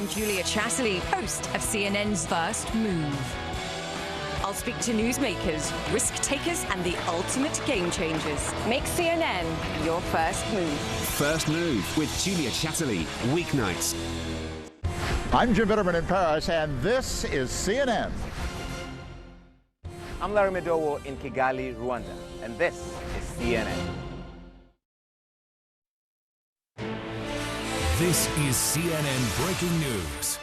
I'm Julia Chatterley, host of CNN's First Move. I'll speak to newsmakers, risk takers, and the ultimate game changers. Make CNN your first move. First Move with Julia Chatterley, weeknights. I'm Jim Bitterman in Paris, and this is CNN. I'm Larry Medowo in Kigali, Rwanda, and this is CNN. This is CNN Breaking News.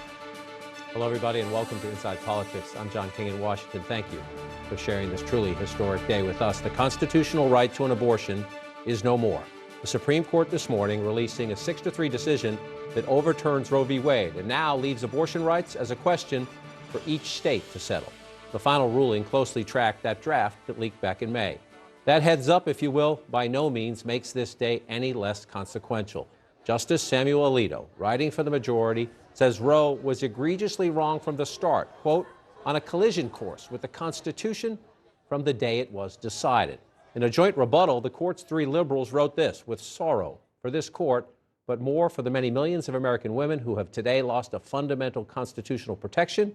Hello, everybody, and welcome to Inside Politics. I'm John King in Washington. Thank you for sharing this truly historic day with us. The constitutional right to an abortion is no more. The Supreme Court this morning releasing a 6-3 decision that overturns Roe v. Wade and now leaves abortion rights as a question for each state to settle. The final ruling closely tracked that draft that leaked back in May. That heads up, if you will, by no means makes this day any less consequential. Justice Samuel Alito, writing for the majority, says Roe was egregiously wrong from the start, quote, on a collision course with the Constitution from the day it was decided. In a joint rebuttal, the court's three liberals wrote this: with sorrow for this court, but more for the many millions of American women who have today lost a fundamental constitutional protection,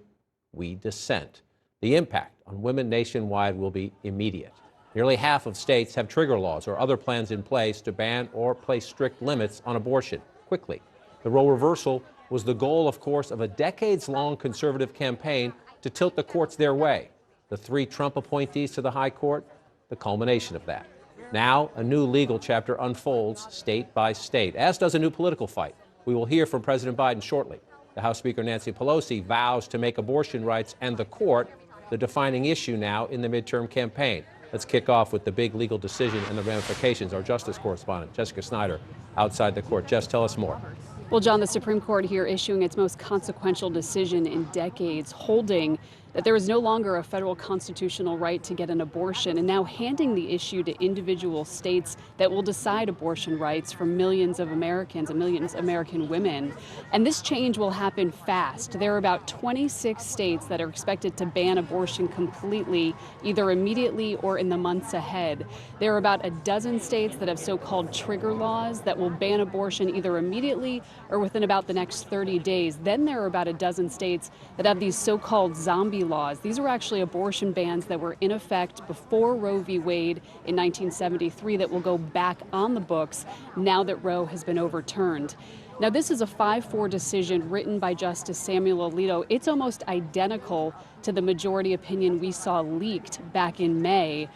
we dissent. The impact on women nationwide will be immediate. Nearly half of states have trigger laws or other plans in place to ban or place strict limits on abortion quickly. The Roe reversal was the goal, of course, of a decades-long conservative campaign to tilt the courts their way. The three Trump appointees to the high court, the culmination of that. Now, a new legal chapter unfolds state by state, as does a new political fight. We will hear from President Biden shortly. The House Speaker Nancy Pelosi vows to make abortion rights and the court the defining issue now in the midterm campaign. Let's kick off with the big legal decision and the ramifications. Our justice correspondent, Jessica Snyder, outside the court. Jess, tell us more. Well, John, the Supreme Court here issuing its most consequential decision in decades, holding that there is no longer a federal constitutional right to get an abortion, and now handing the issue to individual states that will decide abortion rights for millions of Americans and millions of American women. And this change will happen fast. There are about 26 states that are expected to ban abortion completely, either immediately or in the months ahead. There are about a dozen states that have so-called trigger laws that will ban abortion either immediately or within about the next 30 days. Then there are about a dozen states that have these so-called zombie laws. These are actually abortion bans that were in effect before Roe v. Wade in 1973 that will go back on the books now that Roe has been overturned. Now, this is a 5-4 decision written by Justice Samuel Alito. It's almost identical to the majority opinion we saw leaked back in May.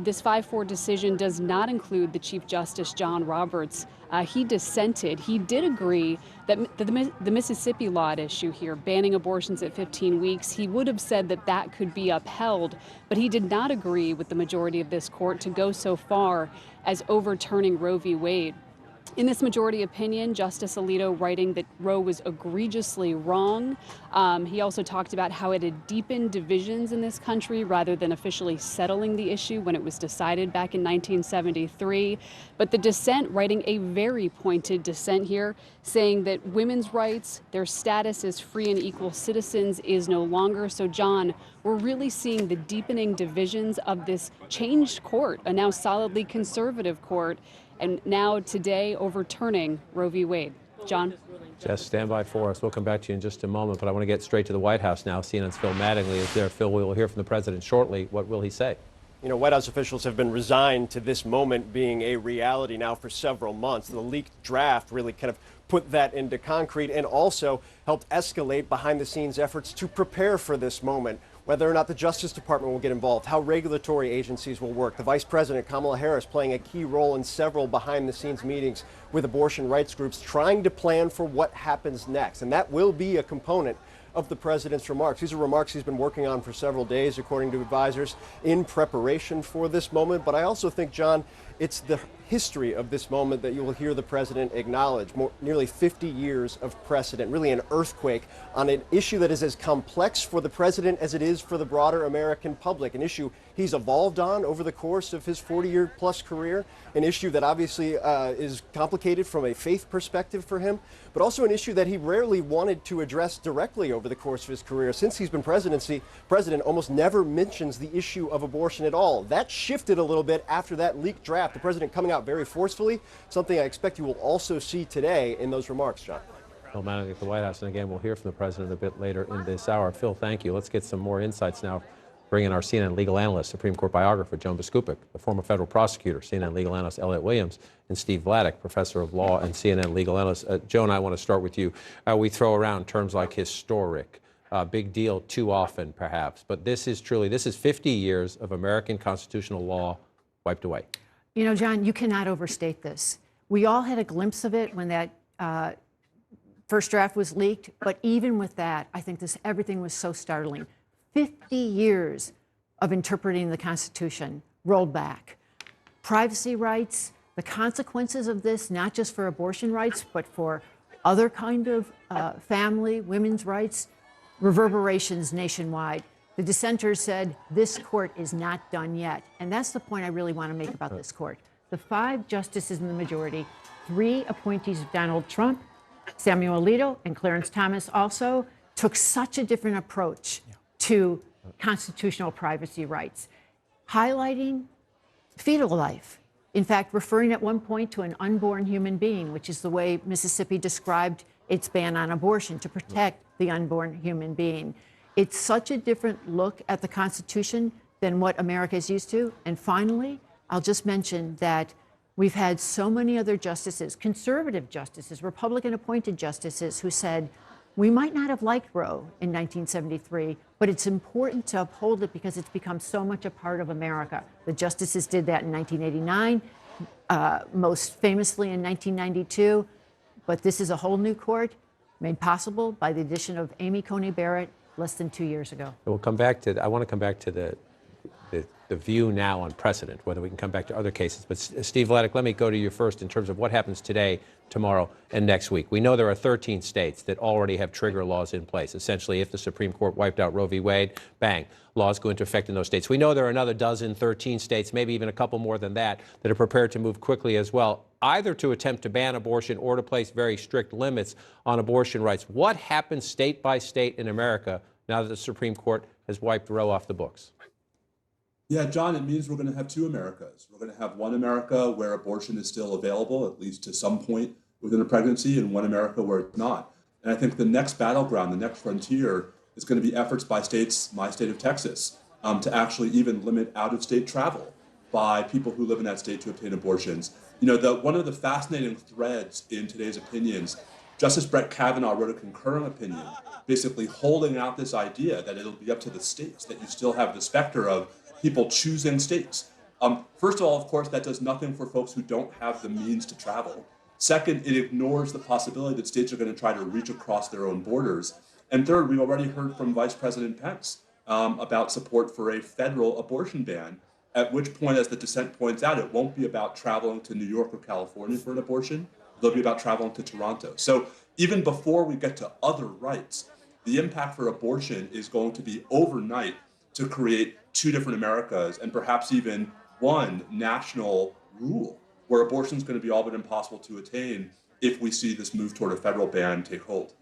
This 5-4 decision does not include the Chief Justice John Roberts. He dissented. He did agree that the Mississippi law at issue here, banning abortions at 15 weeks, he would have said that that could be upheld, but he did not agree with the majority of this court to go so far as overturning Roe v. Wade. In this majority opinion, Justice Alito writing that Roe was egregiously wrong. He also talked about how it had deepened divisions in this country rather than officially settling the issue when it was decided back in 1973. But the dissent writing a very pointed dissent here, saying that women's rights, their status as free and equal citizens is no longer. So, John, we're really seeing the deepening divisions of this changed court, a now solidly conservative court, and now today overturning Roe v. Wade. John? Jess, stand by for us. We'll come back to you in just a moment, but I want to get straight to the White House now. CNN's Phil Mattingly is there. Phil, we will hear from the president shortly. What will he say? You know, White House officials have been resigned to this moment being a reality now for several months. The leaked draft really kind of put that into concrete and also helped escalate behind-the-scenes efforts to prepare for this moment. Whether or not the Justice Department will get involved, how regulatory agencies will work. The Vice President, Kamala Harris, playing a key role in several behind-the-scenes meetings with abortion rights groups, trying to plan for what happens next. And that will be a component of the president's remarks. These are remarks he's been working on for several days, according to advisors, in preparation for this moment. But I also think, John, it's the history of this moment that you will hear the president acknowledge. Nearly 50 years of precedent, really an earthquake on an issue that is as complex for the president as it is for the broader American public, an issue he's evolved on over the course of his 40-year-plus career, an issue that obviously is complicated from a faith perspective for him, but also an issue that he rarely wanted to address directly over the course of his career. Since he's been president almost never mentions the issue of abortion at all. That shifted a little bit after that leaked draft. The president coming out very forcefully, something I expect you will also see today in those remarks, John. Phil Manning at the White House. And again, we'll hear from the president a bit later in this hour. Phil, thank you. Let's get some more insights now. Bring in our CNN legal analyst, Supreme Court biographer Joan Biskupic, the former federal prosecutor, CNN legal analyst Elliot Williams, and Steve Vladeck, professor of law and CNN legal analyst. Joan, I want to start with you. We throw around terms like historic, big deal too often, perhaps. But this is 50 years of American constitutional law wiped away. You know, John, you cannot overstate this. We all had a glimpse of it when that first draft was leaked. But even with that, I think everything was so startling. 50 years of interpreting the Constitution rolled back. Privacy rights, the consequences of this, not just for abortion rights, but for other kind of family, women's rights, reverberations nationwide. The dissenters said, this court is not done yet. And that's the point I really want to make about this court. The 5 justices in the majority, 3 appointees of Donald Trump, Samuel Alito, and Clarence Thomas also took such a different approach to constitutional privacy rights, highlighting fetal life. In fact, referring at one point to an unborn human being, which is the way Mississippi described its ban on abortion, to protect the unborn human being. It's such a different look at the Constitution than what America is used to. And finally, I'll just mention that we've had so many other justices, conservative justices, Republican-appointed justices, who said, we might not have liked Roe in 1973, but it's important to uphold it because it's become so much a part of America. The justices did that in 1989, most famously in 1992. But this is a whole new court made possible by the addition of Amy Coney Barrett less than 2 years ago. We'll come back to, I want to come back to the view now on precedent, whether we can come back to other cases. But Steve Vladeck, let me go to you first in terms of what happens today, tomorrow, and next week. We know there are 13 states that already have trigger laws in place. Essentially, if the Supreme Court wiped out Roe v. Wade, bang, laws go into effect in those states. We know there are another 13 states, maybe even a couple more than that are prepared to move quickly as well, either to attempt to ban abortion or to place very strict limits on abortion rights. What happens state by state in America now that the Supreme Court has wiped Roe off the books? Yeah, John, it means we're going to have 2 Americas. We're going to have one America where abortion is still available, at least to some point within a pregnancy, and one America where it's not. And I think the next battleground, the next frontier, is going to be efforts by states, my state of Texas, to actually even limit out-of-state travel by people who live in that state to obtain abortions. You know, one of the fascinating threads in today's opinions, Justice Brett Kavanaugh wrote a concurring opinion, basically holding out this idea that it'll be up to the states, that you still have the specter of people choosing states. First of all, of course, that does nothing for folks who don't have the means to travel. Second, it ignores the possibility that states are going to try to reach across their own borders. And third, we've already heard from Vice President Pence about support for a federal abortion ban, at which point, as the dissent points out, it won't be about traveling to New York or California for an abortion. It'll be about traveling to Toronto. So even before we get to other rights, the impact for abortion is going to be overnight to create 2 different Americas and perhaps even one national rule where abortion is going to be all but impossible to attain if we see this move toward a federal ban take hold.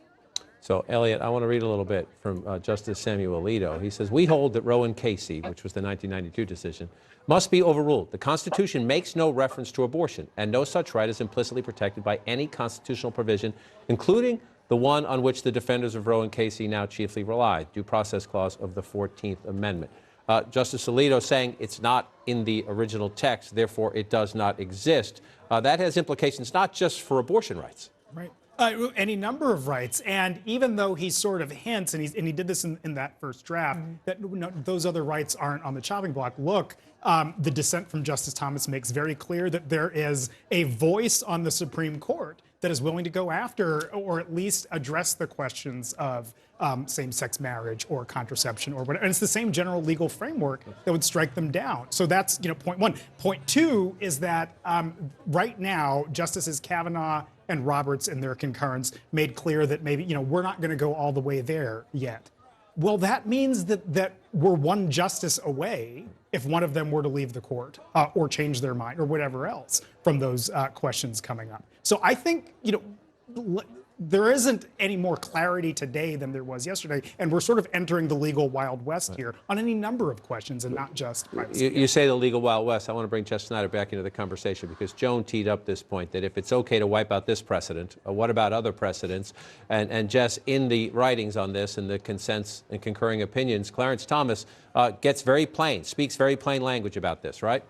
So, Elliot, I want to read a little bit from Justice Samuel Alito. He says, we hold that Roe and Casey, which was the 1992 decision, must be overruled. The Constitution makes no reference to abortion, and no such right is implicitly protected by any constitutional provision, including the one on which the defenders of Roe and Casey now chiefly rely, due process clause of the 14th Amendment. Justice Alito saying it's not in the original text, therefore it does not exist. That has implications not just for abortion rights. Right. Any number of rights. And even though he sort of hints, and he did this in that first draft, that those other rights aren't on the chopping block. Look, the dissent from Justice Thomas makes very clear that there is a voice on the Supreme Court that is willing to go after or at least address the questions of same-sex marriage or contraception or whatever. And it's the same general legal framework that would strike them down. So that's, point one. Point two is that right now, Justices Kavanaugh and Roberts in their concurrence made clear that maybe, we're not going to go all the way there yet. Well, that means that we're one justice away if one of them were to leave the court or change their mind or whatever else from those questions coming up. So I think, there isn't any more clarity today than there was yesterday, and we're sort of entering the legal Wild West here on any number of questions, and not just privacy. You say the legal Wild West. I want to bring Jess Snyder back into the conversation because Joan teed up this point that if it's okay to wipe out this precedent, what about other precedents? And Jess, in the writings on this and the consents and concurring opinions, Clarence Thomas gets very plain, speaks very plain language about this, right?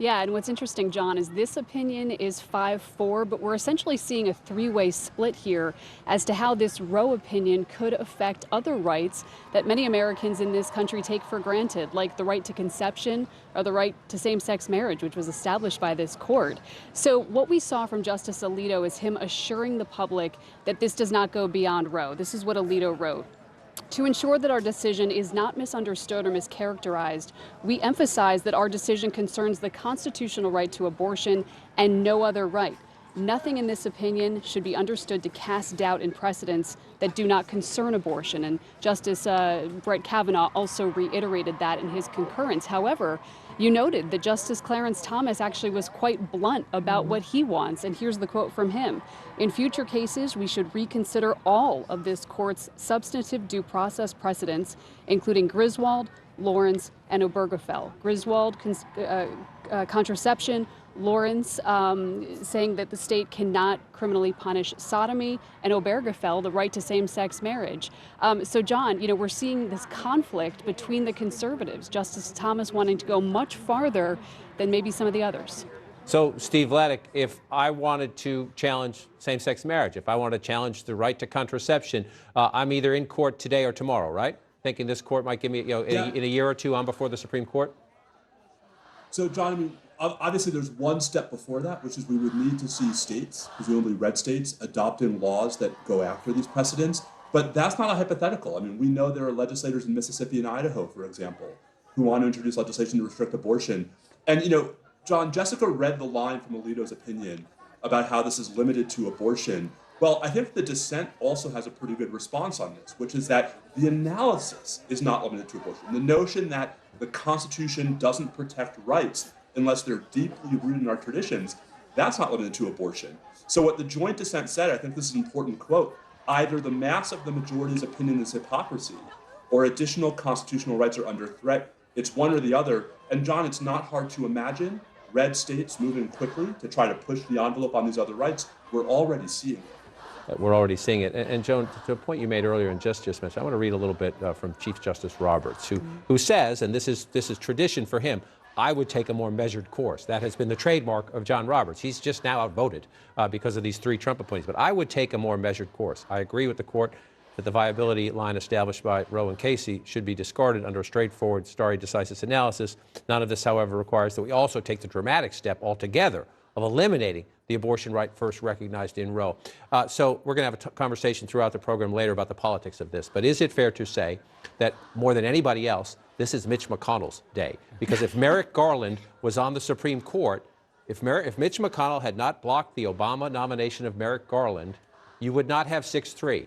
Yeah, and what's interesting, John, is this opinion is 5-4, but we're essentially seeing a three-way split here as to how this Roe opinion could affect other rights that many Americans in this country take for granted, like the right to conception or the right to same-sex marriage, which was established by this court. So what we saw from Justice Alito is him assuring the public that this does not go beyond Roe. This is what Alito wrote. To ensure that our decision is not misunderstood or mischaracterized, we emphasize that our decision concerns the constitutional right to abortion and no other right. Nothing in this opinion should be understood to cast doubt in precedents that do not concern abortion. And Justice Brett Kavanaugh also reiterated that in his concurrence. However, you noted that Justice Clarence Thomas actually was quite blunt about what he wants. And here's the quote from him. In future cases, we should reconsider all of this court's substantive due process precedents, including Griswold, Lawrence, and Obergefell. Griswold, contraception, Lawrence saying that the state cannot criminally punish sodomy, and Obergefell, the right to same-sex marriage. So, John, we're seeing this conflict between the conservatives, Justice Thomas wanting to go much farther than maybe some of the others. So, Steve Vladeck, if I wanted to challenge same-sex marriage, if I wanted to challenge the right to contraception, I'm either in court today or tomorrow, right? Thinking this court might give me, in a year or two, I'm before the Supreme Court? So, John, I mean, obviously there's one step before that, which is we would need to see states, presumably red states, adopting laws that go after these precedents. But that's not a hypothetical. I mean, we know there are legislators in Mississippi and Idaho, for example, who want to introduce legislation to restrict abortion. And, John, Jessica read the line from Alito's opinion about how this is limited to abortion. Well, I think the dissent also has a pretty good response on this, which is that the analysis is not limited to abortion. The notion that the Constitution doesn't protect rights unless they're deeply rooted in our traditions, that's not limited to abortion. So what the joint dissent said, I think this is an important quote, either the mass of the majority's opinion is hypocrisy or additional constitutional rights are under threat. It's one or the other. And John, it's not hard to imagine red states moving quickly to try to push the envelope on these other rights. We're already seeing it. We're already seeing it. And Joan, to a point you made earlier and just mentioned, I want to read a little bit from Chief Justice Roberts, who says, and this is tradition for him, I would take a more measured course. That has been the trademark of John Roberts. He's just now outvoted because of these three Trump appointees. But I would take a more measured course. I agree with the court that the viability line established by Roe and Casey should be discarded under a straightforward stare decisis analysis. None of this, however, requires that we also take the dramatic step altogether of eliminating the abortion right first recognized in Roe. So we're going to have a conversation throughout the program later about the politics of this. But is it fair to say that more than anybody else, this is Mitch McConnell's day? Because if Merrick Garland was on the Supreme Court, if Mitch McConnell had not blocked the Obama nomination of Merrick Garland, you would not have 6-3.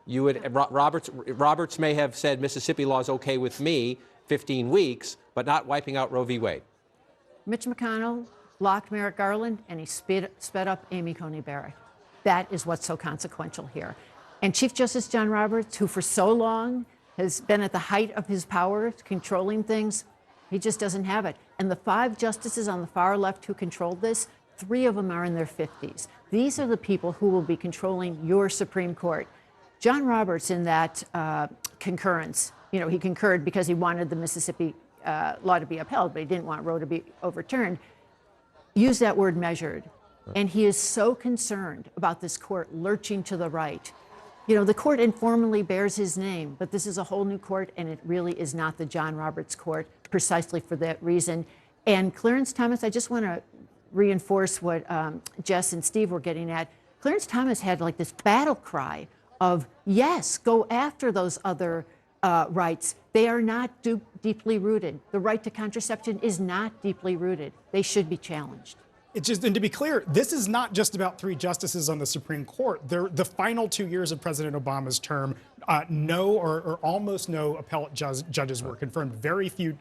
You would, Roberts may have said Mississippi law is okay with me, 15 weeks, but not wiping out Roe v. Wade. Mitch McConnell blocked Merrick Garland, and he sped up Amy Coney Barrett. That is what's so consequential here. And Chief Justice John Roberts, who for so long has been at the height of his power, controlling things, he just doesn't have it. And the 5 justices on the far left who controlled this, 3 of them are in their 50s. These are the people who will be controlling your Supreme Court. John Roberts, in that concurrence, he concurred because he wanted the Mississippi law to be upheld, but he didn't want Roe to be overturned, used that word measured. And he is so concerned about this court lurching to the right. The court informally bears his name, but this is a whole new court, and it really is not the John Roberts court, precisely for that reason. And Clarence Thomas, I just want to reinforce what Jess and Steve were getting at. Clarence Thomas had like this battle cry of, yes, go after those other rights. They are not deeply rooted. The right to contraception is not deeply rooted. They should be challenged. It's just, and to be clear, this is not just about 3 justices on the Supreme Court. The final 2 years of President Obama's term, no or almost no appellate judges were confirmed, very few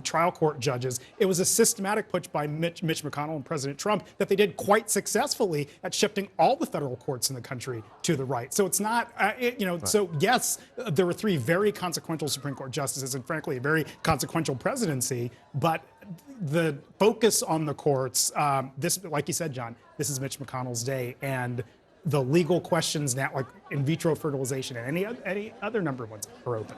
trial court judges. It was a systematic push by Mitch McConnell and President Trump that they did quite successfully at shifting all the federal courts in the country to the right. So it's not, so yes, there were 3 very consequential Supreme Court justices and frankly a very consequential presidency, but the focus on the courts, this, like you said, John, this is Mitch McConnell's day, and the legal questions now, like in vitro fertilization and any other number of ones, are open.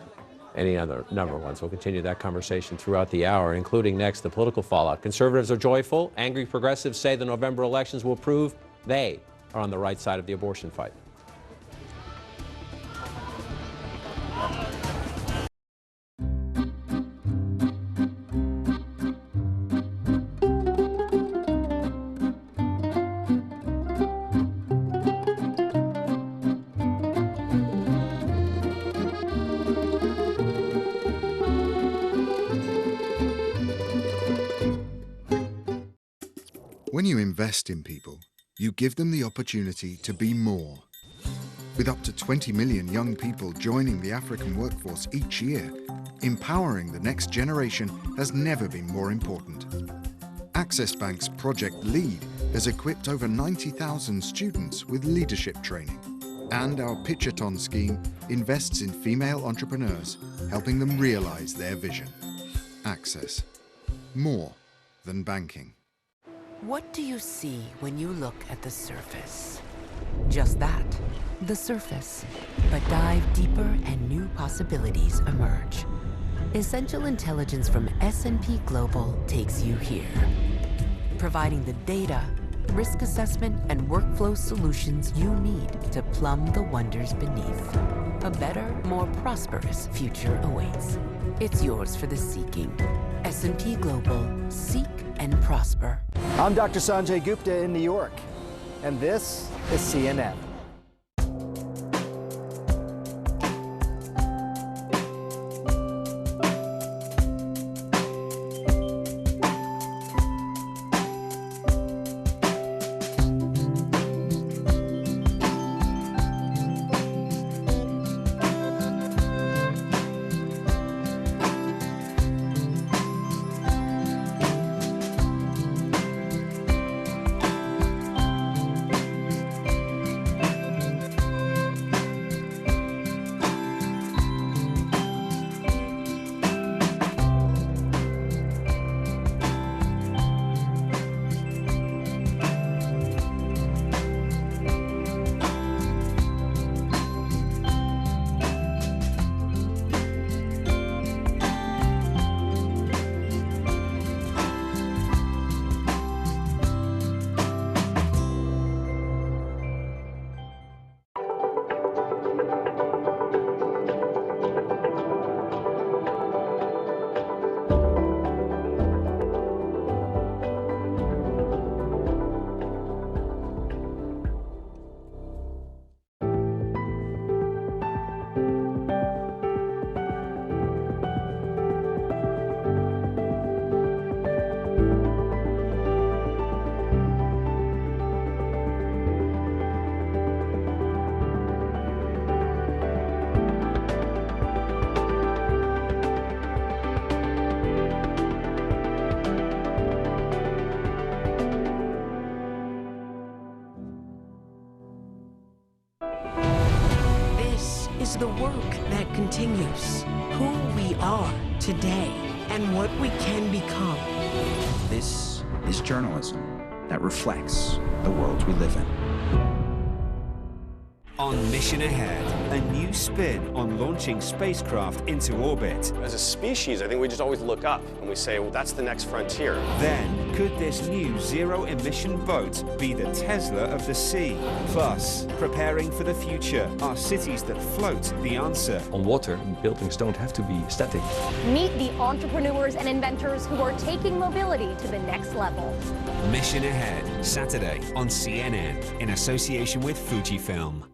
Any other number of ones. We'll continue that conversation throughout the hour, including next the political fallout. Conservatives are joyful. Angry progressives say the November elections will prove they are on the right side of the abortion fight. When you invest in people, you give them the opportunity to be more. With up to 20 million young people joining the African workforce each year, empowering the next generation has never been more important. Access Bank's Project LEAD has equipped over 90,000 students with leadership training. And our Pitchathon scheme invests in female entrepreneurs, helping them realize their vision. Access. More than banking. What do you see when you look at the surface? Just that, the surface. But dive deeper and new possibilities emerge. Essential intelligence from S&P Global takes you here, providing the data, risk assessment, and workflow solutions you need to plumb the wonders beneath. A better, more prosperous future awaits. It's yours for the seeking. S&P Global. Seek and prosper. I'm Dr. Sanjay Gupta in New York, and this is CNN. is the work that continues, who we are today, and what we can become. This is journalism that reflects the world we live in. On Mission Ahead, a new spin on launching spacecraft into orbit. As a species, I think we just always look up and we say, well, that's the next frontier. Then, could this new zero-emission boat be the Tesla of the sea? Plus, preparing for the future, are cities that float the answer? On water, buildings don't have to be static. Meet the entrepreneurs and inventors who are taking mobility to the next level. Mission Ahead, Saturday on CNN, in association with Fujifilm.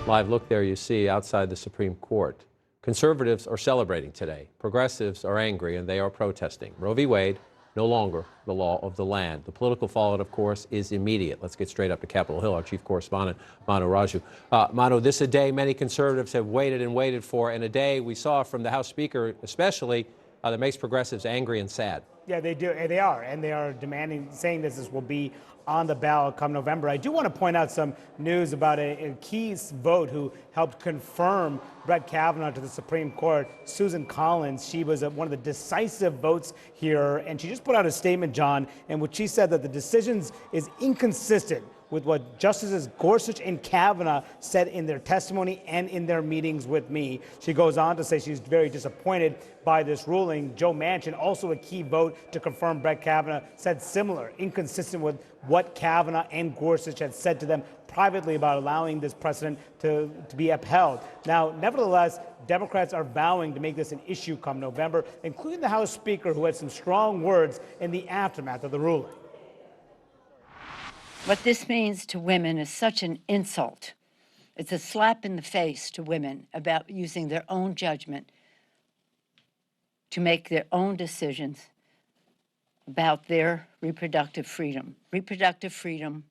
Live look there you see outside the Supreme Court. Conservatives are celebrating today. Progressives are angry and they are protesting. Roe v. Wade, no longer the law of the land. The political fallout, of course, is immediate. Let's get straight up to Capitol Hill. Our chief correspondent, Manu Raju. Manu, this is a day many conservatives have waited and waited for, and a day we saw from the House Speaker especially that makes progressives angry and sad. Yeah, they do. And they are demanding, saying this will be on the ballot come November. I do want to point out some news about a key vote who helped confirm Brett Kavanaugh to the Supreme Court, Susan Collins. She was one of the decisive votes here, and she just put out a statement, John, in which she said that the decisions is inconsistent with what Justices Gorsuch and Kavanaugh said in their testimony and in their meetings with me. She goes on to say she's very disappointed by this ruling. Joe Manchin, also a key vote to confirm Brett Kavanaugh, said similar, inconsistent with what Kavanaugh and Gorsuch had said to them privately about allowing this precedent to be upheld. Now, nevertheless, Democrats are vowing to make this an issue come November, including the House Speaker, who had some strong words in the aftermath of the ruling. What this means to women is such an insult. It's a slap in the face to women about using their own judgment to make their own decisions about their reproductive freedom. Reproductive freedom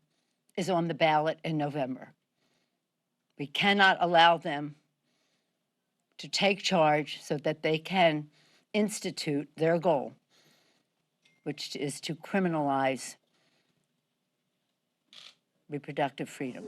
is on the ballot in November. We cannot allow them to take charge so that they can institute their goal, which is to criminalize reproductive freedom.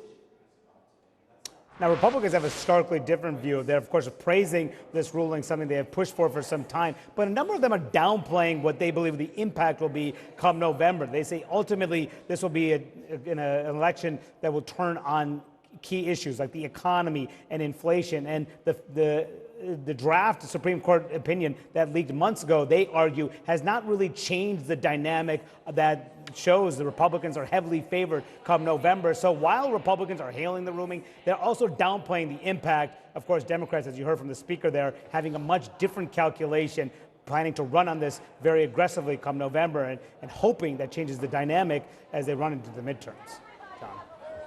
Now, Republicans have a starkly different view. They're, of course, praising this ruling, something they have pushed for some time. But a number of them are downplaying what they believe the impact will be come November. They say ultimately this will be an election that will turn on key issues like the economy and inflation. And the draft Supreme Court opinion that leaked months ago, they argue, has not really changed the dynamic that shows the Republicans are heavily favored come November. So while Republicans are hailing the ruling, they're also downplaying the impact. Of course, Democrats, as you heard from the speaker there, having a much different calculation, planning to run on this very aggressively come November and hoping that changes the dynamic as they run into the midterms.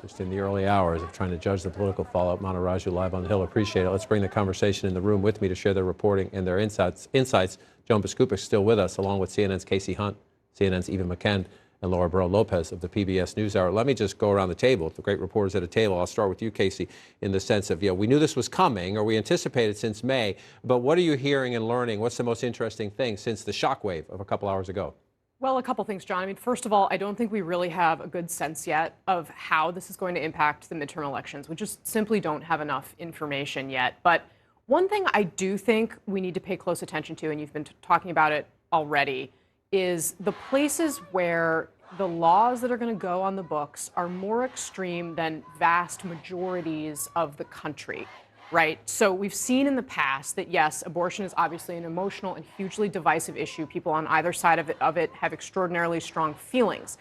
Just in the early hours of trying to judge the political fallout. Manu Raju live on the Hill. Appreciate it. Let's bring the conversation in the room with me to share their reporting and their insights. Joan Biskupic still with us, along with CNN's Casey Hunt, CNN's Eva McKend, and Laura Burrow Lopez of the PBS NewsHour. Let me just go around the table, the great reporters at a table. I'll start with you, Casey, in the sense of, we knew this was coming, or we anticipated since May, but what are you hearing and learning? What's the most interesting thing since the shockwave of a couple hours ago? Well, a couple things, John. I mean, first of all, I don't think we really have a good sense yet of how this is going to impact the midterm elections. We just simply don't have enough information yet. But one thing I do think we need to pay close attention to, and you've been talking about it already, is the places where the laws that are going to go on the books are more extreme than vast majorities of the country. Right. So we've seen in the past that, yes, abortion is obviously an emotional and hugely divisive issue. People on either side of it have extraordinarily strong feelings.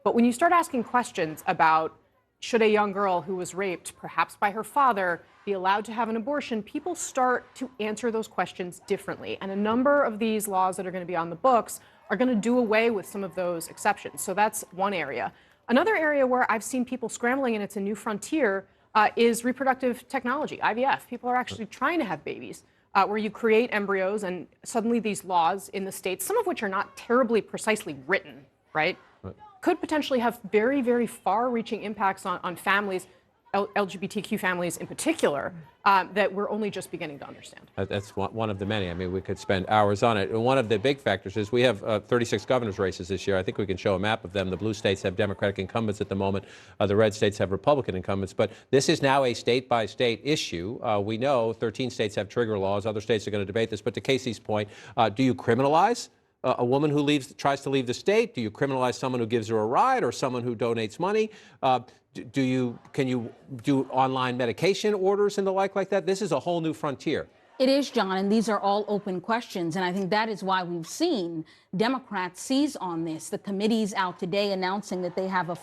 But when you start asking questions about should a young girl who was raped, perhaps by her father, be allowed to have an abortion, people start to answer those questions differently. And a number of these laws that are going to be on the books are going to do away with some of those exceptions. So that's one area. Another area where I've seen people scrambling, and it's a new frontier, is reproductive technology, IVF. People are actually trying to have babies where you create embryos, and suddenly these laws in the states, some of which are not terribly precisely written, right, could potentially have very, very far-reaching impacts on families, LGBTQ families in particular, that we're only just beginning to understand. That's one of the many. I mean, we could spend hours on it. And one of the big factors is we have 36 governor's races this year. I think we can show a map of them. The blue states have Democratic incumbents at the moment. The red states have Republican incumbents. But this is now a state-by-state issue. We know 13 states have trigger laws. Other states are going to debate this. But to Casey's point, do you criminalize a woman who tries to leave the state? Do you criminalize someone who gives her a ride or someone who donates money? Can you do online medication orders and the like that? This is a whole new frontier. It is, John, and these are all open questions. And I think that is why we've seen Democrats seize on this. The committee's out today announcing that they have a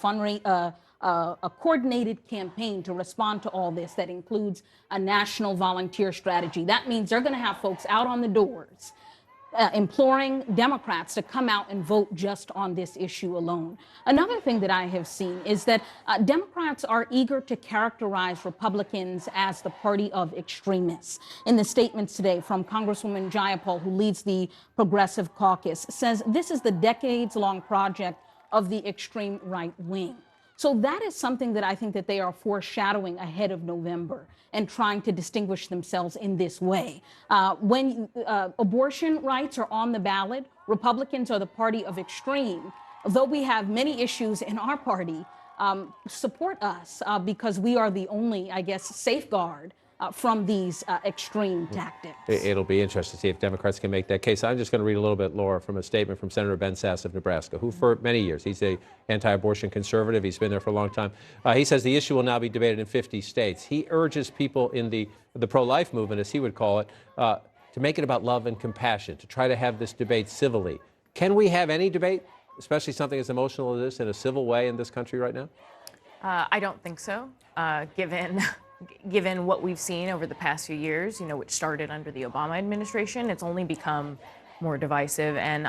coordinated campaign to respond to all this that includes a national volunteer strategy. That means they're going to have folks out on the doors imploring Democrats to come out and vote just on this issue alone. Another thing that I have seen is that Democrats are eager to characterize Republicans as the party of extremists. In the statements today from Congresswoman Jayapal, who leads the Progressive Caucus, says this is the decades-long project of the extreme right wing. So that is something that I think that they are foreshadowing ahead of November and trying to distinguish themselves in this way. When abortion rights are on the ballot, Republicans are the party of extreme. Though we have many issues in our party, support us because we are the only, I guess, safeguard from these extreme tactics. It'll be interesting to see if Democrats can make that case. I'm just going to read a little bit, Laura, from a statement from Senator Ben Sasse of Nebraska, who for many years, he's an anti-abortion conservative. He's been there for a long time. He says the issue will now be debated in 50 states. He urges people in the pro-life movement, as he would call it, to make it about love and compassion, to try to have this debate civilly. Can we have any debate, especially something as emotional as this, in a civil way in this country right now? I don't think so, given what we've seen over the past few years, which started under the Obama administration. It's only become more divisive. And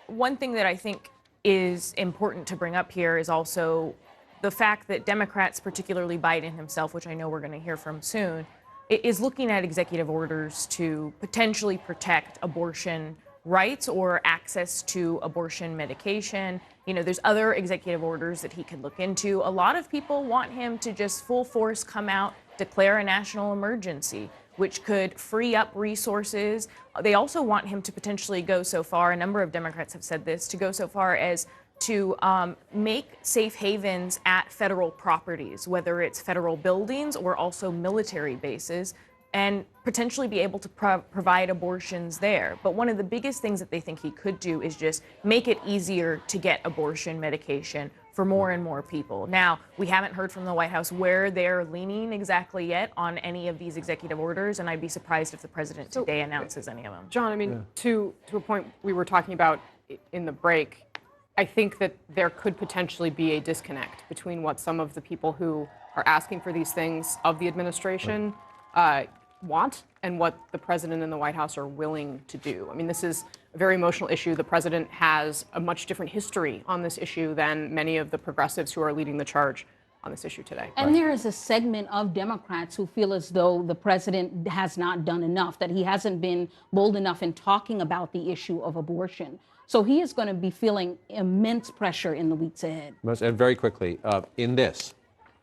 one thing that I think is important to bring up here is also the fact that Democrats, particularly Biden himself, which I know we're going to hear from soon, is looking at executive orders to potentially protect abortion rights or access to abortion medication. There's other executive orders that he could look into. A lot of people want him to just full force come out, declare a national emergency, which could free up resources. They also want him to potentially go so far, a number of Democrats have said this, to go so far as to make safe havens at federal properties, whether it's federal buildings or also military bases, and potentially be able to provide abortions there. But one of the biggest things that they think he could do is just make it easier to get abortion medication for more and more people. Now, we haven't heard from the White House where they're leaning exactly yet on any of these executive orders, and I'd be surprised if the president today announces any of them. John, to a point we were talking about in the break, I think that there could potentially be a disconnect between what some of the people who are asking for these things of the administration want and what the president and the White House are willing to do. This is a very emotional issue. The president has a much different history on this issue than many of the progressives who are leading the charge on this issue today. And there is a segment of Democrats who feel as though the president has not done enough, that he hasn't been bold enough in talking about the issue of abortion. So he is going to be feeling immense pressure in the weeks ahead. And very quickly, in this,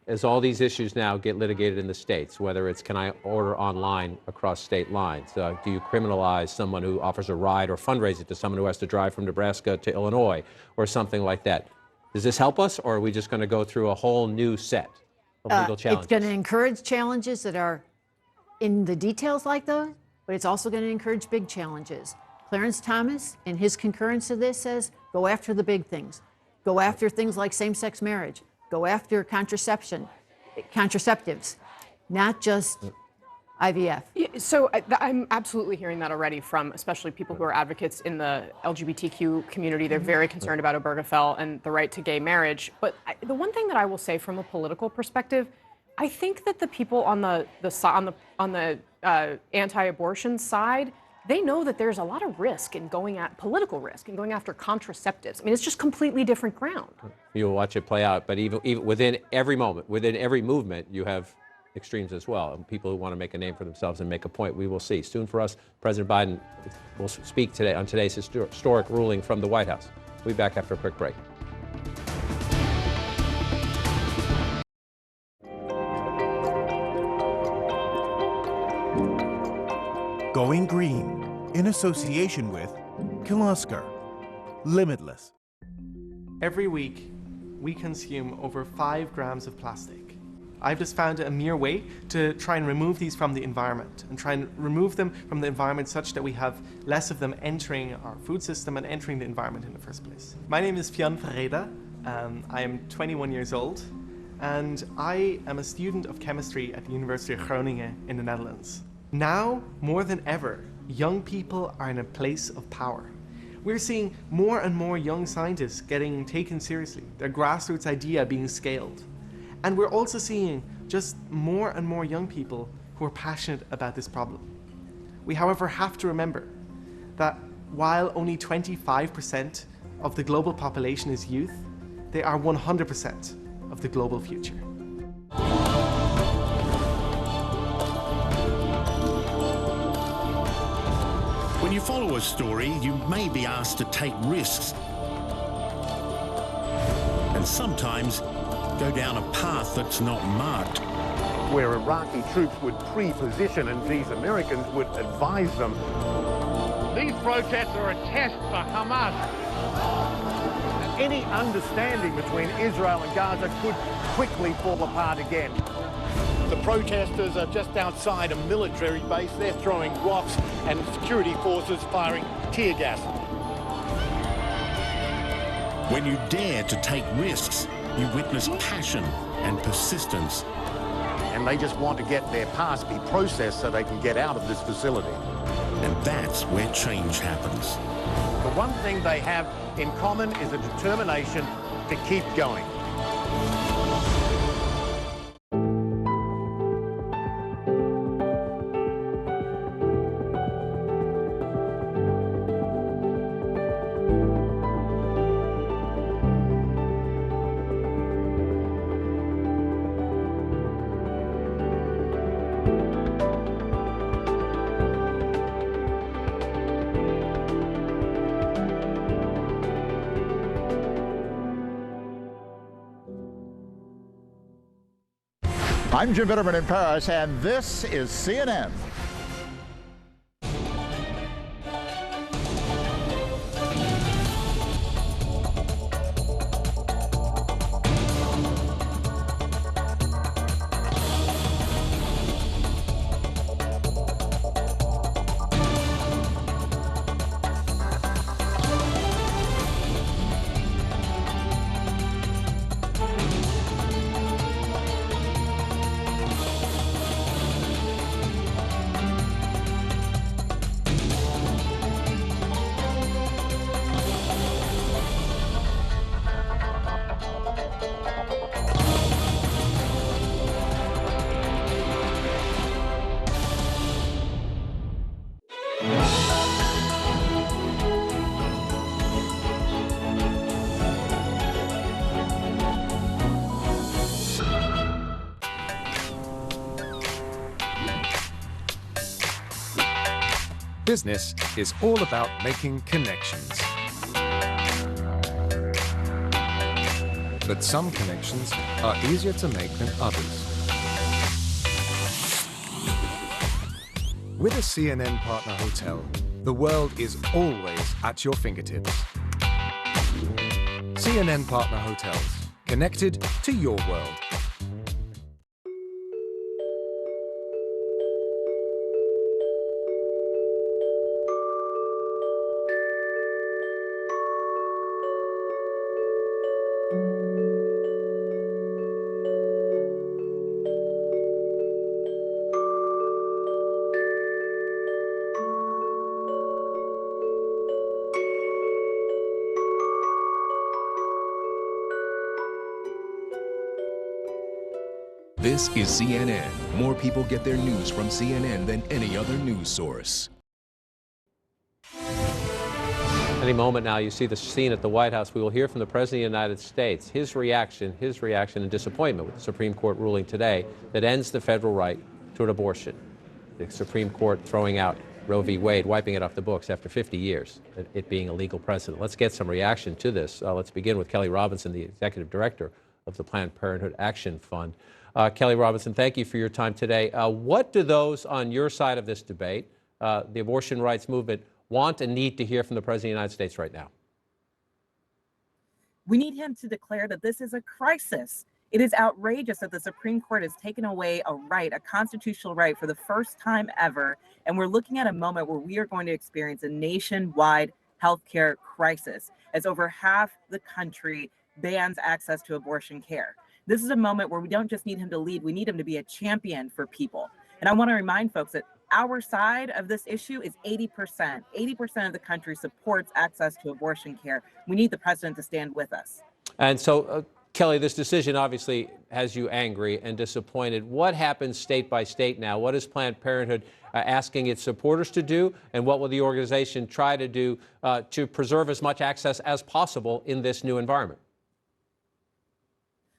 as all these issues now get litigated in the states, whether it's can I order online across state lines, do you criminalize someone who offers a ride or fundraise it to someone who has to drive from Nebraska to Illinois or something like that? Does this help us, or are we just going to go through a whole new set of legal challenges? It's going to encourage challenges that are in the details like those, but it's also going to encourage big challenges. Clarence Thomas, in his concurrence to this, says go after the big things. Go after things like same-sex marriage. Go after contraceptives, not just IVF. Yeah, so I'm absolutely hearing that already from especially people who are advocates in the LGBTQ community. They're very concerned about Obergefell and the right to gay marriage. But the one thing that I will say from a political perspective, I think that the people on the anti-abortion side, they know that there's a lot of risk in going at political risk and going after contraceptives. It's just completely different ground. You'll watch it play out, but even within every moment, within every movement, you have extremes as well, and people who want to make a name for themselves and make a point. We will see. Soon for us, President Biden will speak today on today's historic ruling from the White House. We'll be back after a quick break. Going green in association with Kirloskar. Limitless. Every week, we consume over 5 grams of plastic. I've just found a mere way to try and remove these from the environment and try and remove them from the environment such that we have less of them entering our food system and entering the environment in the first place. My name is Fionn Ferreira. I am 21 years old, and I am a student of chemistry at the University of Groningen in the Netherlands. Now, more than ever, young people are in a place of power. We're seeing more and more young scientists getting taken seriously, their grassroots idea being scaled. And we're also seeing just more and more young people who are passionate about this problem. We, however, have to remember that while only 25% of the global population is youth, they are 100% of the global future. When you follow a story, you may be asked to take risks and sometimes go down a path that's not marked. Where Iraqi troops would pre-position and these Americans would advise them. These protests are a test for Hamas. Any understanding between Israel and Gaza could quickly fall apart again. The protesters are just outside a military base. They're throwing rocks and security forces firing tear gas. When you dare to take risks, you witness passion and persistence. And they just want to get their past be processed so they can get out of this facility. And that's where change happens. The one thing they have in common is a determination to keep going. I'm Jim Bitterman in Paris, and this is CNN. Business is all about making connections. But some connections are easier to make than others. With a CNN partner hotel, the world is always at your fingertips. CNN partner hotels, connected to your world. This is CNN. More people get their news from CNN than any other news source. Any moment now, you see the scene at the White House. We will hear from the President of the United States, his reaction and disappointment with the Supreme Court ruling today that ends the federal right to an abortion. The Supreme Court throwing out Roe v. Wade, wiping it off the books after 50 years, it being a legal precedent. Let's get some reaction to this. Let's begin with Kelly Robinson, the Executive Director of the Planned Parenthood Action Fund. Kelly Robinson, thank you for your time today. What do those on your side of this debate, the abortion rights movement, want and need to hear from the President of the United States right now? We need him to declare that this is a crisis. It is outrageous that the Supreme Court has taken away a right, a constitutional right, for the first time ever. And we're looking at a moment where we are going to experience a nationwide healthcare crisis as over half the country bans access to abortion care. This is a moment where we don't just need him to lead, we need him to be a champion for people. And I want to remind folks that our side of this issue is 80%. 80% of the country supports access to abortion care. We need the president to stand with us. And so Kelly, this decision obviously has you angry and disappointed. What happens state by state now? What is Planned Parenthood asking its supporters to do, and what will the organization try to do to preserve as much access as possible in this new environment?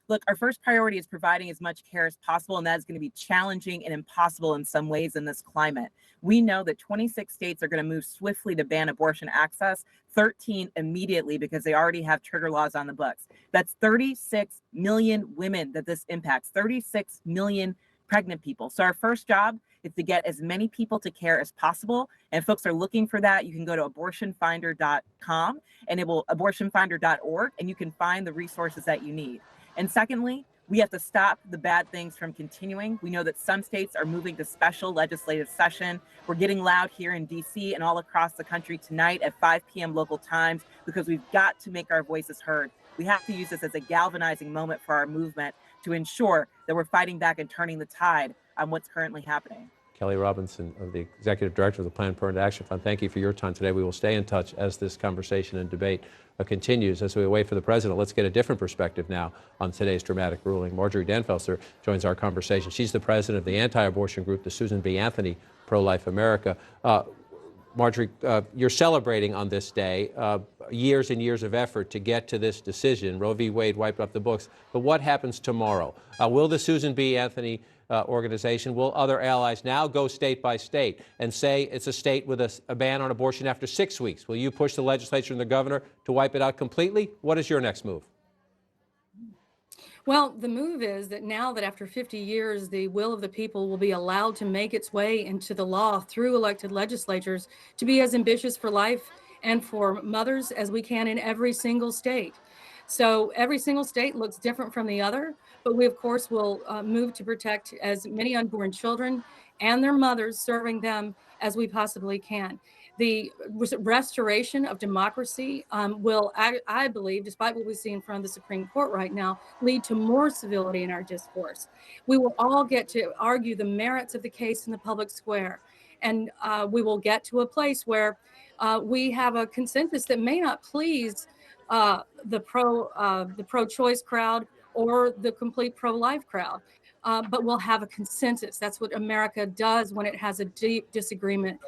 Look, our first priority is providing as much care as possible, and that is going to be challenging and impossible in some ways in this climate. We know that 26 states are going to move swiftly to ban abortion access, 13 immediately because they already have trigger laws on the books. That's 36 million women that this impacts, 36 million pregnant people. So our first job is to get as many people to care as possible. And folks are looking for that. You can go to abortionfinder.com and abortionfinder.org, and you can find the resources that you need. And secondly, we have to stop the bad things from continuing. We know that some states are moving to special legislative session. We're getting loud here in DC and all across the country tonight at 5 p.m. local times because we've got to make our voices heard. We have to use this as a galvanizing moment for our movement to ensure that we're fighting back and turning the tide on what's currently happening. Kelly Robinson, the Executive Director of the Planned Parenthood Action Fund, thank you for your time today. We will stay in touch as this conversation and debate continues. As we wait for the president, let's get a different perspective now on today's dramatic ruling. Marjorie Denfelser joins our conversation. She's the president of the anti-abortion group, the Susan B. Anthony Pro-Life America. Marjorie, you're celebrating on this day years and years of effort to get to this decision. Roe v. Wade wiped up the books. But what happens tomorrow? Will the Susan B. Anthony organization, will other allies now go state by state and say it's a state with a ban on abortion after 6 weeks? Will you push the legislature and the governor to wipe it out completely? What is your next move? Well, the move is that now that after 50 years, the will of the people will be allowed to make its way into the law through elected legislatures to be as ambitious for life and for mothers as we can in every single state. So every single state looks different from the other, but we, of course, will move to protect as many unborn children and their mothers, serving them as we possibly can. The restoration of democracy will, I believe, despite what we see in front of the Supreme Court right now, lead to more civility in our discourse. We will all get to argue the merits of the case in the public square, and we will get to a place where we have a consensus that may not please the pro-choice crowd or the complete pro-life crowd, but we'll have a consensus. That's what America does when it has a deep disagreement.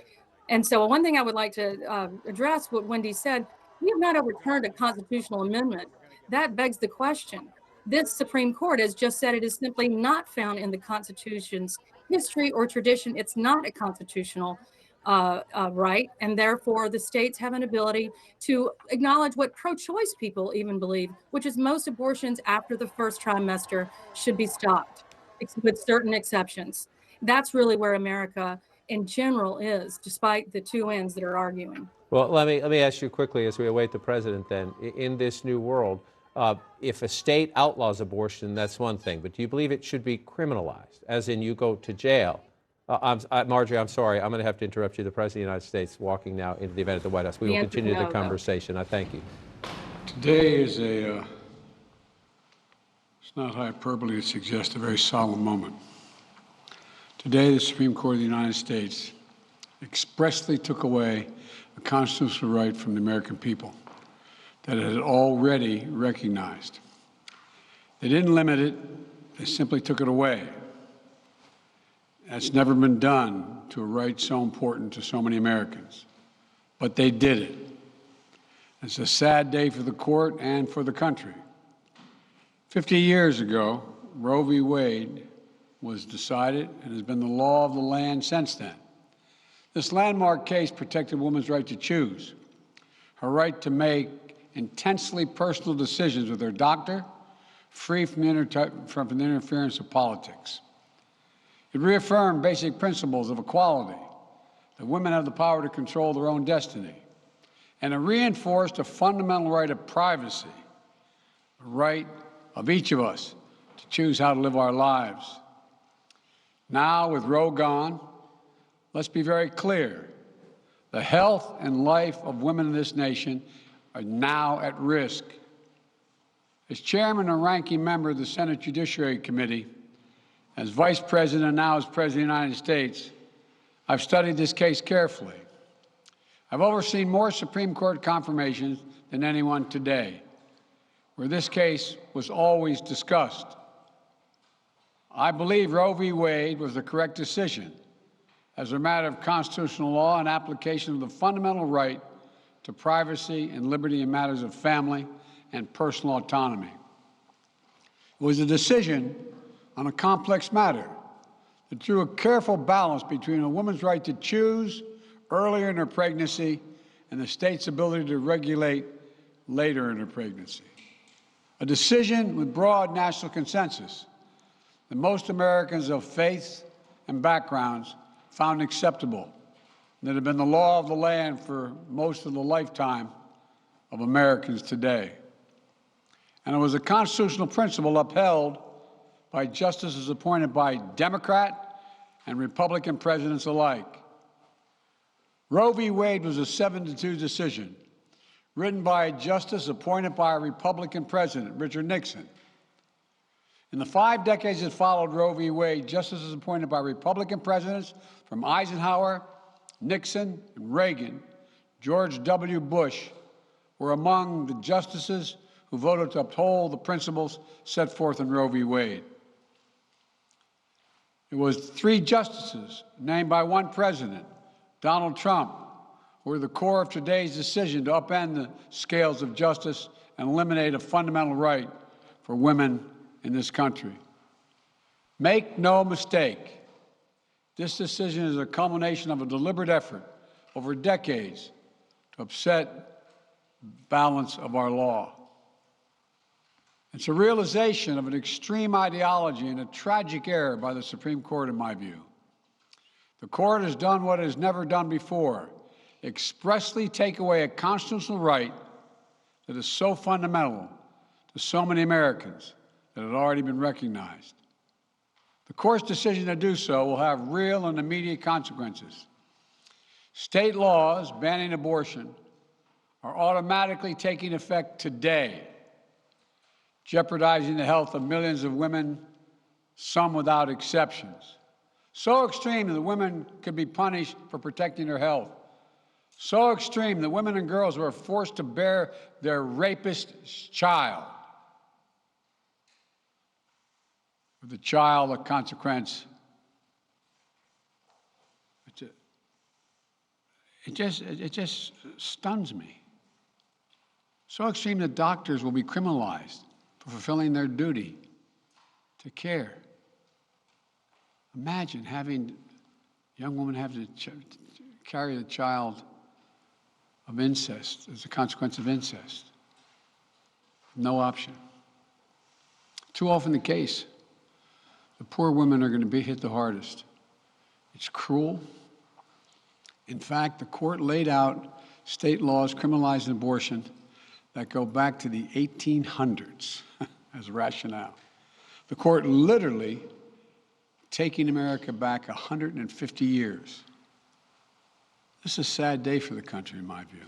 And so one thing I would like to address what Wendy said, we have not overturned a constitutional amendment. That begs the question. This Supreme Court has just said it is simply not found in the Constitution's history or tradition. It's not a constitutional right, and therefore the states have an ability to acknowledge what pro-choice people even believe, which is most abortions after the first trimester should be stopped, with certain exceptions. That's really where America in general is, despite the two ends that are arguing. Well, let me ask you quickly as we await the president then. In this new world, if a state outlaws abortion, that's one thing, but do you believe it should be criminalized, as in you go to jail? Marjorie, I'm sorry, I'm going to have to interrupt you. The President of the United States walking now into the event at the White House. We will continue the conversation. I thank you. Today is it's not hyperbole to suggest a very solemn moment. Today, the Supreme Court of the United States expressly took away a constitutional right from the American people that it had already recognized. They didn't limit it, they simply took it away. That's never been done to a right so important to so many Americans, but they did it. It's a sad day for the court and for the country. 50 years ago, Roe v. Wade was decided and has been the law of the land since then. This landmark case protected a woman's right to choose, her right to make intensely personal decisions with her doctor, free from the interference of politics. It reaffirmed basic principles of equality, that women have the power to control their own destiny, and it reinforced a fundamental right of privacy, the right of each of us to choose how to live our lives. Now, with Roe gone, let's be very clear. The health and life of women in this nation are now at risk. As chairman and ranking member of the Senate Judiciary Committee, as vice president and now as president of the United States, I've studied this case carefully. I've overseen more Supreme Court confirmations than anyone today. where this case was always discussed. I believe Roe v. Wade was the correct decision as a matter of constitutional law and application of the fundamental right to privacy and liberty in matters of family and personal autonomy. It was a decision on a complex matter that drew a careful balance between a woman's right to choose earlier in her pregnancy and the state's ability to regulate later in her pregnancy. A decision with broad national consensus that most Americans of faith and backgrounds found acceptable, and that have been the law of the land for most of the lifetime of Americans today. And it was a constitutional principle upheld by justices appointed by Democrat and Republican presidents alike. Roe v. Wade was a 7-2 decision written by a justice appointed by a Republican president, Richard Nixon. In the 5 decades that followed Roe v. Wade, justices appointed by Republican presidents from Eisenhower, Nixon, and Reagan, George W. Bush, were among the justices who voted to uphold the principles set forth in Roe v. Wade. It was 3 justices named by one president, Donald Trump, who were the core of today's decision to upend the scales of justice and eliminate a fundamental right for women in this country. Make no mistake, this decision is a culmination of a deliberate effort over decades to upset the balance of our law. It's a realization of an extreme ideology and a tragic error by the Supreme Court, in my view. The court has done what it has never done before, expressly take away a constitutional right that is so fundamental to so many Americans that had already been recognized. The court's decision to do so will have real and immediate consequences. State laws banning abortion are automatically taking effect today, jeopardizing the health of millions of women, some without exceptions. So extreme that women could be punished for protecting their health. So extreme that women and girls were forced to bear their rapist's child. With the child, a consequence. It just stuns me. So extreme that doctors will be criminalized for fulfilling their duty to care. Imagine having a young woman have to carry the child of incest as a consequence of incest. No option. Too often the case. The poor women are going to be hit the hardest. It's cruel. In fact, the court laid out state laws criminalizing abortion that go back to the 1800s as rationale. The court literally taking America back 150 years. This is a sad day for the country, in my view.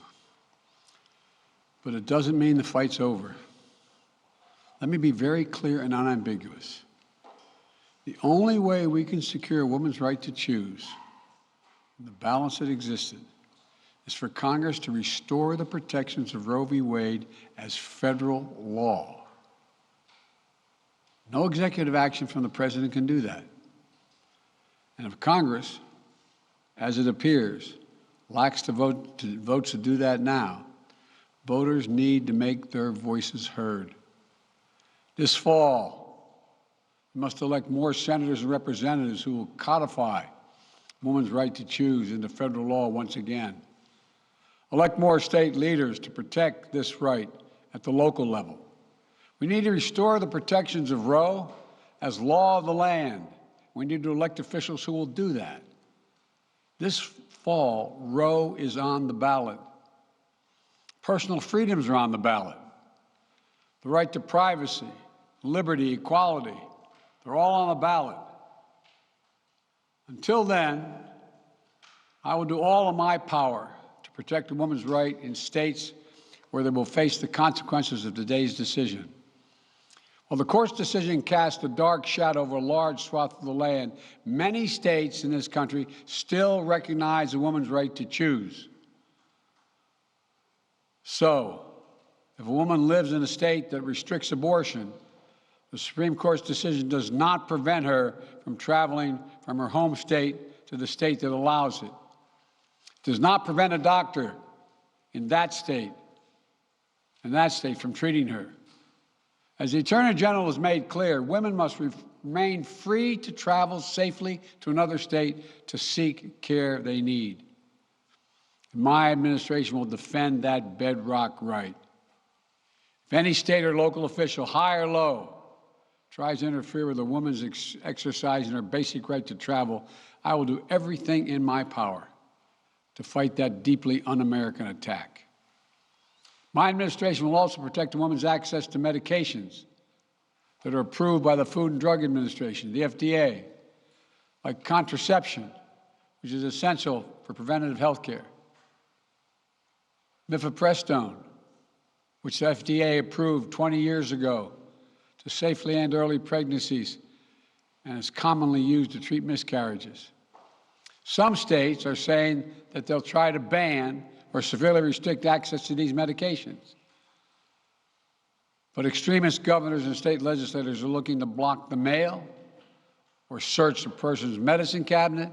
But it doesn't mean the fight's over. Let me be very clear and unambiguous. The only way we can secure a woman's right to choose, the balance that existed, is for Congress to restore the protections of Roe v. Wade as federal law. No executive action from the president can do that. And if Congress, as it appears, lacks the votes to do that now, voters need to make their voices heard. This fall, we must elect more senators and representatives who will codify women's right to choose into federal law once again. Elect more state leaders to protect this right at the local level. We need to restore the protections of Roe as law of the land. We need to elect officials who will do that. This fall, Roe is on the ballot. Personal freedoms are on the ballot. The right to privacy, liberty, equality, they're all on the ballot. Until then, I will do all of my power to protect a woman's right in states where they will face the consequences of today's decision. While the court's decision cast a dark shadow over a large swath of the land, many states in this country still recognize a woman's right to choose. So, If a woman lives in a state that restricts abortion, the Supreme Court's decision does not prevent her from traveling from her home state to the state that allows it. It does not prevent a doctor in that state from treating her. As the Attorney General has made clear, women must remain free to travel safely to another state to seek care they need. My administration will defend that bedrock right. If any state or local official, high or low, tries to interfere with a woman's exercising her basic right to travel, I will do everything in my power to fight that deeply un-American attack. My administration will also protect a woman's access to medications that are approved by the Food and Drug Administration, the FDA, like contraception, which is essential for preventative health care, mifepristone, which the FDA approved 20 years ago to safely end early pregnancies and is commonly used to treat miscarriages. Some states are saying that they'll try to ban or severely restrict access to these medications. But extremist governors and state legislators are looking to block the mail or search a person's medicine cabinet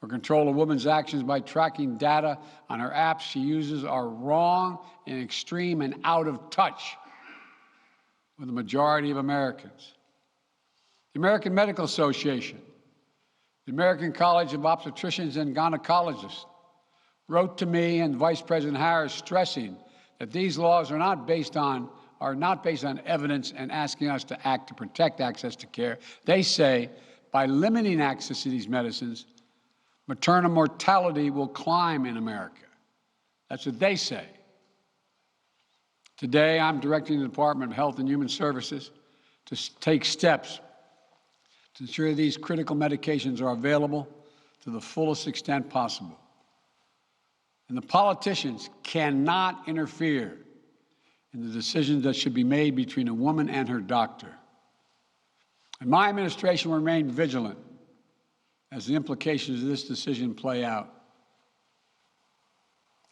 or control a woman's actions by tracking data on her apps she uses are wrong and extreme and out of touch with the majority of Americans. The American Medical Association, the American College of Obstetricians and Gynecologists wrote to me and Vice President Harris stressing that these laws are not based on evidence and asking us to act to protect access to care. They say by limiting access to these medicines, maternal mortality will climb in America. That's what they say. Today, I'm directing the Department of Health and Human Services to take steps to ensure these critical medications are available to the fullest extent possible. And the politicians cannot interfere in the decisions that should be made between a woman and her doctor. And my administration will remain vigilant as the implications of this decision play out.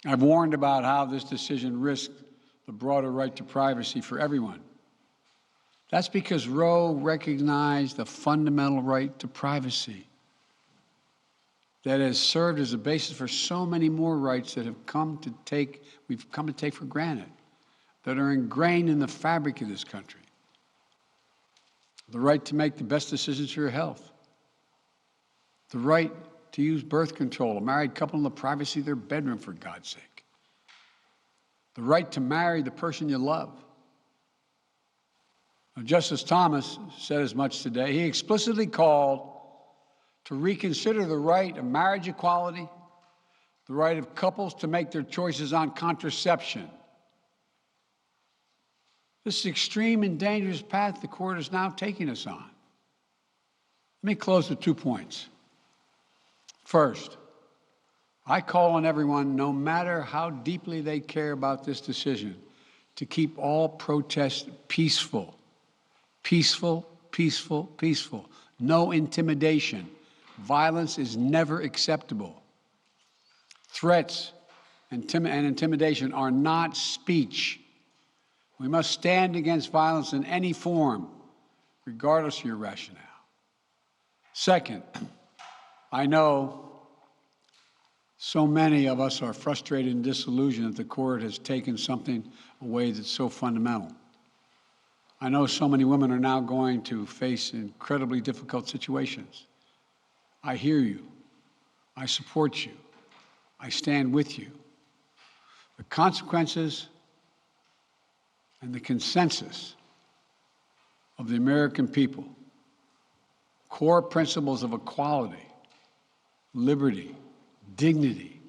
I've warned about how this decision risks the broader right to privacy for everyone. That's because Roe recognized the fundamental right to privacy that has served as a basis for so many more rights that we've come to take for granted, that are ingrained in the fabric of this country. The right to make the best decisions for your health. The right to use birth control, a married couple in the privacy of their bedroom, for God's sake. The right to marry the person you love. Now, Justice Thomas said as much today. He explicitly called to reconsider the right of marriage equality, the right of couples to make their choices on contraception. This extreme and dangerous path the court is now taking us on. Let me close with 2 points. First, I call on everyone, no matter how deeply they care about this decision, to keep all protests peaceful. Peaceful, peaceful, peaceful. No intimidation. Violence is never acceptable. Threats and intimidation are not speech. We must stand against violence in any form, regardless of your rationale. Second, I know so many of us are frustrated and disillusioned that the court has taken something away that's so fundamental. I know so many women are now going to face incredibly difficult situations. I hear you. I support you. I stand with you. The consequences and the consensus of the American people, core principles of equality, liberty, dignity,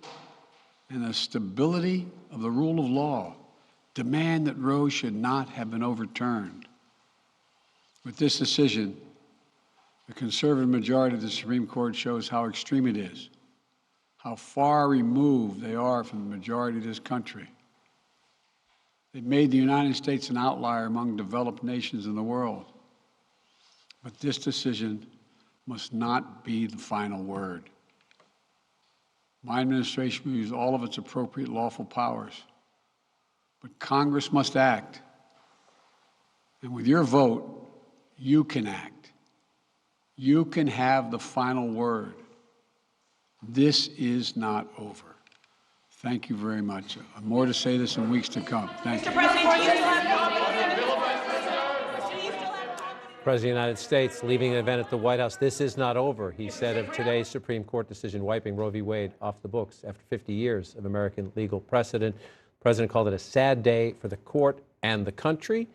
and the stability of the rule of law demand that Roe should not have been overturned. With this decision, the conservative majority of the Supreme Court shows how extreme it is, how far removed they are from the majority of this country. They've made the United States an outlier among developed nations in the world. But this decision must not be the final word. My administration will use all of its appropriate lawful powers but Congress must act. And with your vote, you can act. You can have the final word. This is not over. Thank you very much. More to say this in weeks to come. Thank you. President of the United States leaving an event at the White House. This is not over, he said of today's Supreme Court decision wiping Roe v. Wade off the books after 50 years of American legal precedent. The president called it a sad day for the court and the country,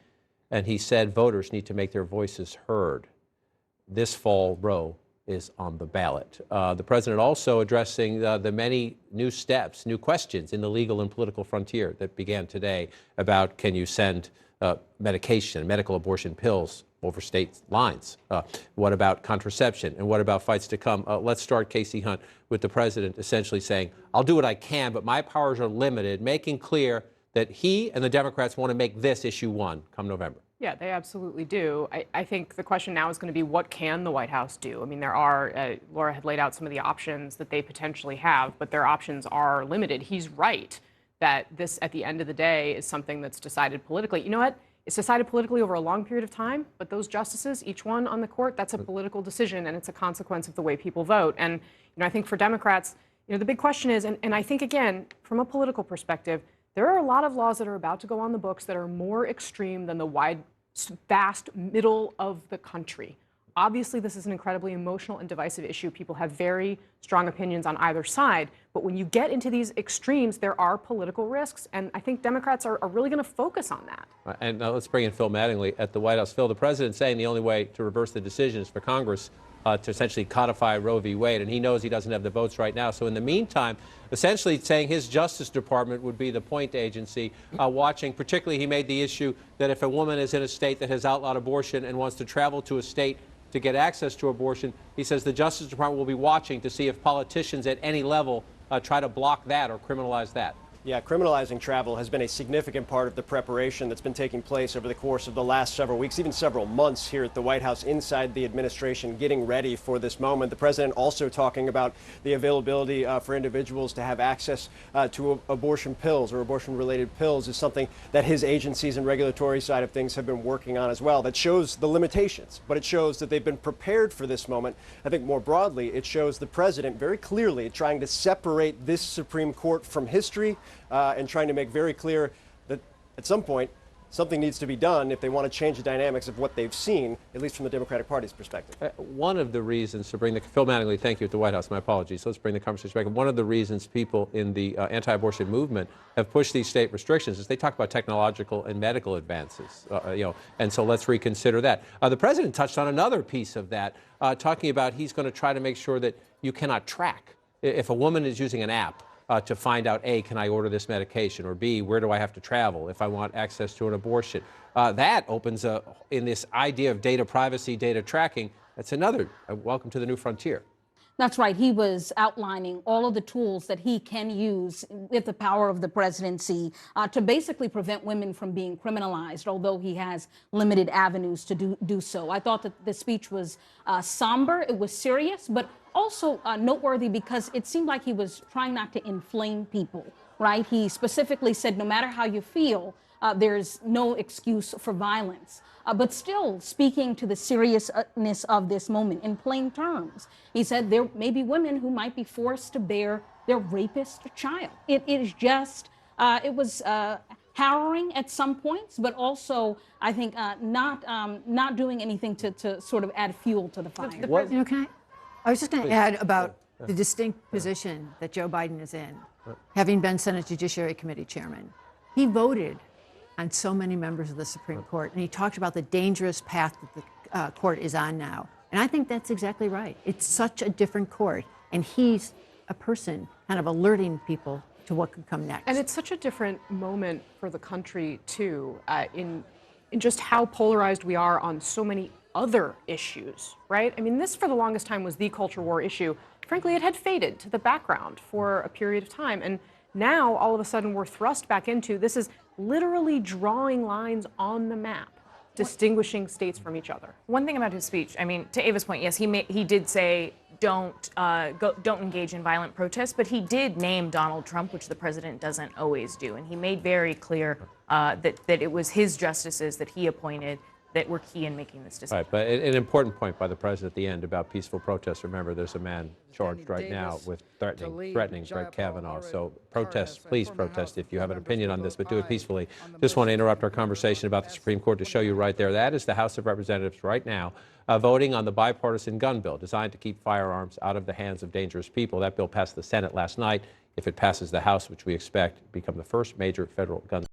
and he said voters need to make their voices heard. This fall, Roe is on the ballot. The president also addressing the many new steps, new questions in the legal and political frontier that began today about can you send medication, medical abortion pills over state lines? What about contraception? And what about fights to come? Let's start, Casey Hunt, with the president essentially saying, I'll do what I can, but my powers are limited, making clear that he and the Democrats want to make this issue one come November. Yeah, they absolutely do. I think the question now is going to be what can the White House do? I mean, there are, Laura had laid out some of the options that they potentially have, but their options are limited. He's right that this, at the end of the day, is something that's decided politically. You know what? It's decided politically over a long period of time, but those justices, each one on the court, that's a political decision, and it's a consequence of the way people vote. And, I think for Democrats, the big question is, and I think, again, from a political perspective, there are a lot of laws that are about to go on the books that are more extreme than the vast middle of the country. Obviously, this is an incredibly emotional and divisive issue. People have very strong opinions on either side. But when you get into these extremes, there are political risks. And I think Democrats are really going to focus on that. And let's bring in Phil Mattingly at the White House. Phil, the president saying the only way to reverse the decision is for Congress to essentially codify Roe v. Wade. And he knows he doesn't have the votes right now. So in the meantime, essentially saying his Justice Department would be the point agency watching. Particularly, he made the issue that if a woman is in a state that has outlawed abortion and wants to travel to a state to get access to abortion, he says the Justice Department will be watching to see if politicians at any level try to block that or criminalize that. Yeah, criminalizing travel has been a significant part of the preparation that's been taking place over the course of the last several weeks, even several months here at the White House, inside the administration, getting ready for this moment. The president also talking about the availability for individuals to have access to abortion pills or abortion-related pills is something that his agencies and regulatory side of things have been working on as well. That shows the limitations, but it shows that they've been prepared for this moment. I think more broadly, it shows the president very clearly trying to separate this Supreme Court from history, and trying to make very clear that at some point something needs to be done if they want to change the dynamics of what they've seen, at least from the Democratic Party's perspective. One of the reasons to bring the Phil Mattingly, thank you, at the White House. My apologies. So let's bring the conversation back. One of the reasons people in the anti-abortion movement have pushed these state restrictions is they talk about technological and medical advances. And so let's reconsider that. The president touched on another piece of that, talking about he's going to try to make sure that you cannot track if a woman is using an app. To find out, A, can I order this medication? Or B, where do I have to travel if I want access to an abortion? That opens in this idea of data privacy, data tracking, that's another welcome to the new frontier. That's right. He was outlining all of the tools that he can use with the power of the presidency to basically prevent women from being criminalized, although he has limited avenues to do so. I thought that the speech was somber. It was serious, but also noteworthy because it seemed like he was trying not to inflame people, right? He specifically said, no matter how you feel, there's no excuse for violence. But still speaking to the seriousness of this moment in plain terms. He said there may be women who might be forced to bear their rapist child. It is just, it was harrowing at some points, but also, I think, not doing anything to sort of add fuel to the fire. I was just going to add about the distinct position that Joe Biden is in, having been Senate Judiciary Committee chairman. He voted on so many members of the Supreme Court, and he talked about the dangerous path that the court is on now. And I think that's exactly right. It's such a different court, and he's a person kind of alerting people to what could come next. And it's such a different moment for the country, too, in just how polarized we are on so many other issues, right? I mean, this for the longest time was the culture war issue. Frankly, it had faded to the background for a period of time. And now, all of a sudden, we're thrust back into this is literally drawing lines on the map, distinguishing states from each other. One thing about his speech, I mean, to Ava's point, yes, he did say don't engage in violent protests, but he did name Donald Trump, which the president doesn't always do, and he made very clear that it was his justices that he appointed that were key in making this decision. Right, but an important point by the president at the end about peaceful protests. Remember, there's a man charged right now with threatening Brett Kavanaugh. So protest, please protest if you have an opinion on this, but do it peacefully. Just want to interrupt our conversation about the Supreme Court to show you right there. That is the House of Representatives right now voting on the bipartisan gun bill designed to keep firearms out of the hands of dangerous people. That bill passed the Senate last night. If it passes the House, which we expect, become the first major federal gun